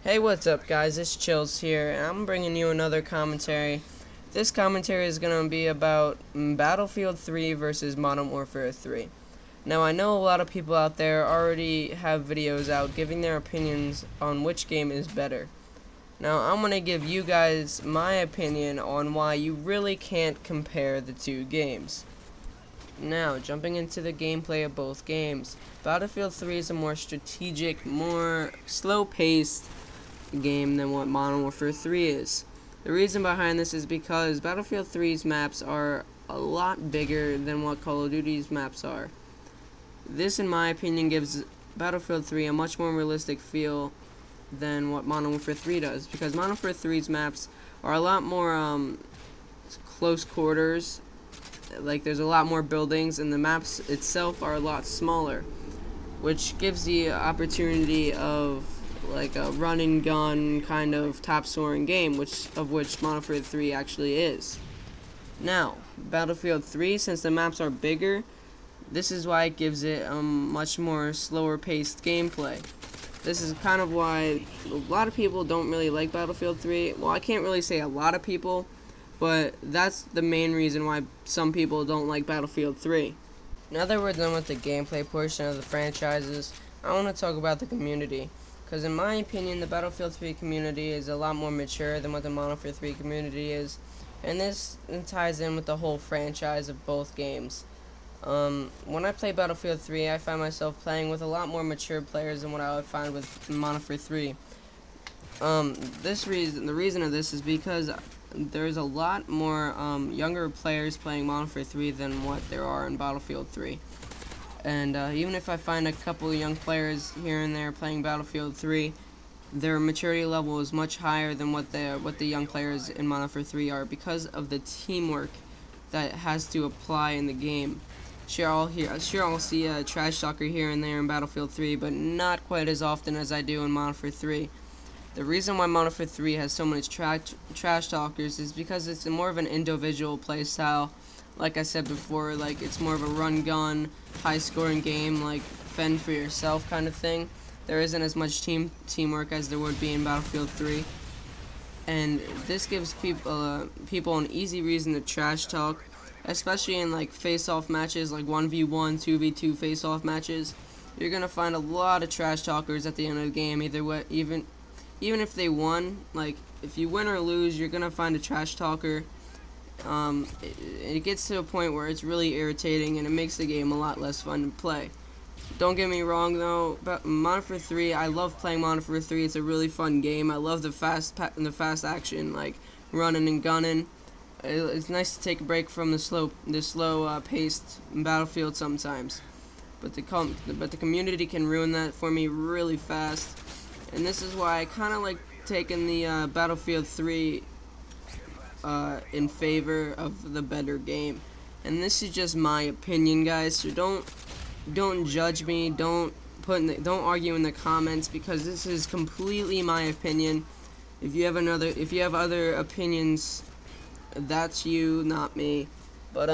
Hey, what's up guys, it's Chills here, and I'm bringing you another commentary. This commentary is going to be about Battlefield 3 versus Modern Warfare 3. Now, I know a lot of people out there already have videos out giving their opinions on which game is better. Now, I'm going to give you guys my opinion on why you really can't compare the two games. Now, jumping into the gameplay of both games, Battlefield 3 is a more strategic, more slow-paced game than what Modern Warfare 3 is. The reason behind this is because Battlefield 3's maps are a lot bigger than what Call of Duty's maps are. This, in my opinion, gives Battlefield 3 a much more realistic feel than what Modern Warfare 3 does, because Modern Warfare 3's maps are a lot more close quarters. Like, there's a lot more buildings, and the maps itself are a lot smaller, which gives the opportunity of like a run and gun kind of top scoring game, which Modern Warfare 3 actually is. Now, Battlefield 3, since the maps are bigger, this is why it gives it much more slower paced gameplay. This is kind of why a lot of people don't really like Battlefield 3. Well, I can't really say a lot of people, but that's the main reason why some people don't like Battlefield 3. Now that we're done with the gameplay portion of the franchises, I want to talk about the community. Because in my opinion, the Battlefield 3 community is a lot more mature than what the Modern Warfare 3 community is. And this ties in with the whole franchise of both games. When I play Battlefield 3, I find myself playing with a lot more mature players than what I would find with Modern Warfare 3. The reason of this is because there's a lot more younger players playing Modern Warfare 3 than what there are in Battlefield 3. And even if I find a couple of young players here and there playing Battlefield 3, their maturity level is much higher than what the young players in Modern Warfare 3 are, because of the teamwork that has to apply in the game. Sure, I'll see a trash talker here and there in Battlefield 3, but not quite as often as I do in Modern Warfare 3. The reason why Modern Warfare 3 has so many trash talkers is because it's more of an individual play style. Like I said before, like, it's more of a run-gun, high-scoring game, like fend for yourself kind of thing. There isn't as much teamwork as there would be in Battlefield 3, and this gives people an easy reason to trash talk, especially in like face-off matches, like 1v1, 2v2 face-off matches. You're gonna find a lot of trash talkers at the end of the game. Either way, even if they won, like if you win or lose, you're gonna find a trash talker. It gets to a point where it's really irritating, and it makes the game a lot less fun to play. Don't get me wrong though, but Modern Warfare 3, I love playing Modern Warfare 3. It's a really fun game. I love the fast action, like running and gunning. It's nice to take a break from the slow paced Battlefield sometimes. But the community can ruin that for me really fast. And this is why I kind of like taking the Battlefield 3 in favor of the better game. And this is just my opinion, guys, so don't judge me, don't argue in the comments, because this is completely my opinion. If you have other opinions, that's you, not me. But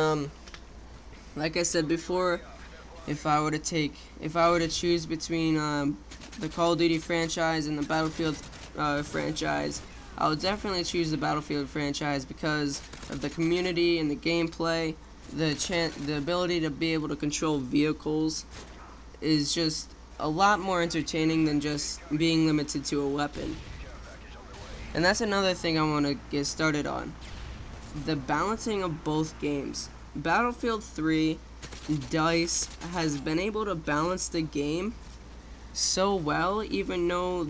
like I said before, if I were to choose between the Call of Duty franchise and the Battlefield franchise, I would definitely choose the Battlefield franchise because of the community and the gameplay. The ability to be able to control vehicles is just a lot more entertaining than just being limited to a weapon. And that's another thing I want to get started on. The balancing of both games. Battlefield 3, DICE has been able to balance the game so well, even though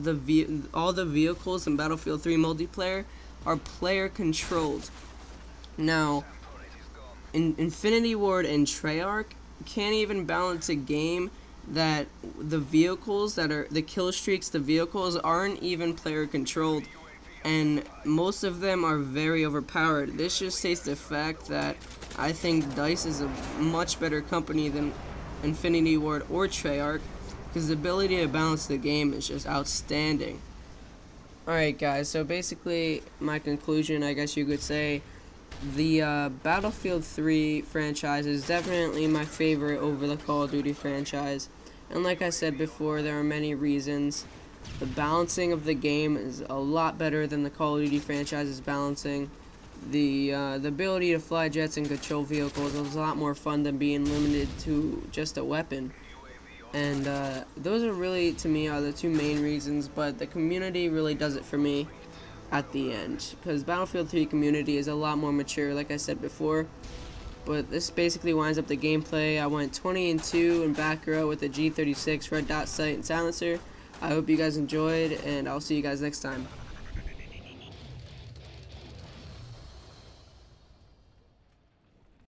all the vehicles in Battlefield 3 multiplayer are player controlled. Now, Infinity Ward and Treyarch can't even balance a game that the vehicles that are the kill streaks, the vehicles aren't even player controlled, and most of them are very overpowered. This just states the fact that I think DICE is a much better company than Infinity Ward or Treyarch, because the ability to balance the game is just outstanding. Alright guys, so basically my conclusion, I guess you could say, the Battlefield 3 franchise is definitely my favorite over the Call of Duty franchise. And like I said before, there are many reasons. The balancing of the game is a lot better than the Call of Duty franchise's balancing. The ability to fly jets and control vehicles is a lot more fun than being limited to just a weapon. And those are really, to me, are the two main reasons, but the community really does it for me at the end, because Battlefield 3 community is a lot more mature, like I said before. But this basically winds up the gameplay. I went 20-2 in back row with a G36 red dot sight and silencer. I hope you guys enjoyed, and I'll see you guys next time.